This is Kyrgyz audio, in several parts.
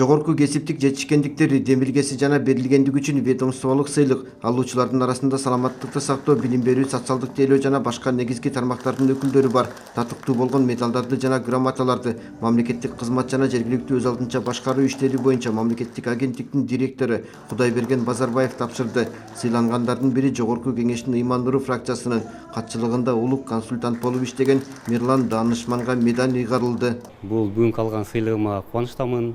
Жогорку кесиптик жетишкендиктери демилгеси жана берилгендиги үчүн ведомстволук сыйлык алуучулардын арасында саламаттыкты сактоо, билим берүү, социалдык тейлөө жана башка негизги тармактардын өкүлдөрү бар. Татыктуу болгон медалдарды жана грамоталарды мамлекеттик кызмат жана жергиликтүү өз алдынча башкаруу иштери боюнча мамлекеттик агенттиктин директору Кудайберген Базарбаев тапшырды. Сыйлангандардын бири Жогорку кеңештин Ыйман Нуру фракциясынын катчылыгында улук консультант болуп иштеген Мирлан Данышманга медаль ыйгарылды. Бул бүгүнкү алган сыйлыгыма кубанычтамын.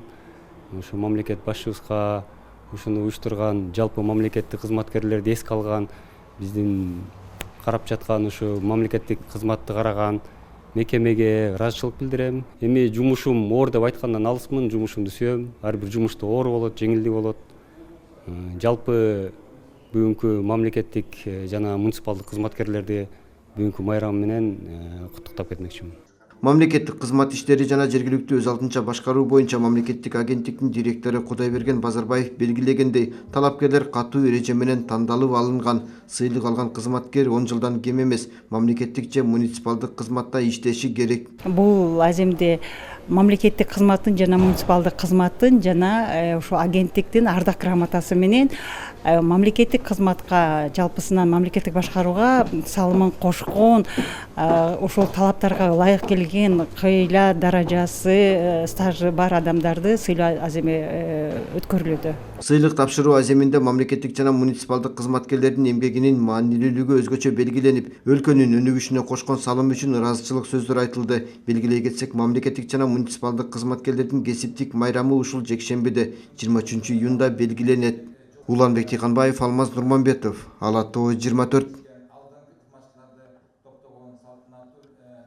Ушу мамлекет башчыбызга ушуну уюштурган жалпы мамлекеттик кызматкерлерди эске алган, биздин карап жаткан ушу мамлекеттик кызматты караган мекемеге ыраазычылык билдирем. Эми жумушум оор деп айткандан алысмын, жумушумду сүйөм. Ар бир жумушта оор болот, жеңилдик болот. Жалпы бүгүнкү мамлекеттик жана муниципалдык кызматкерлерди бүгүнкү майрам менен куттуктап кетмекчимин. Мамлекеттик кызмат иштери жана жергиликтүү өз алдынча башкаруу боюнча мамлекеттик агенттиктин директору Кудайберген Базарбаев белгилегендей, талапкерлер катуу эреже менен тандалып алынган. Сыйлык алган кызматкер 10 жылдан кем эмес мамлекеттик же муниципалдык кызматта иштеши керек. Бул аземде мамлекеттик кызматтын жана муниципалдык кызматтын жана ошо агенттиктин ардак грамотасы менен мамлекеттик кызматка жалпысынан мамлекеттик башкарууга салымын кошкон, ошол талаптарга ылайык келген кыйла даражасы, стажы бар адамдарды сыйлоо аземе өткөрүлүүдө. Сыйлык тапшыруу аземинде мамлекеттик жана муниципалдык кызматкерлердин эмгегинин маанилүүлүгү өзгөчө белгиленип, өлкөнүн өнүгүшүнө кошкон салымы үчүн ыраазычылык сөздөр айтылды. Белгилей кетсек, мамлекеттик жана муниципалдык кызматкерлердин кесиптик майрамы ушул жекшембиде 23 июнда белгиленет. Уланбек Тыйканбаев, Алмаз Нурманбетов, Ала Тоо 24.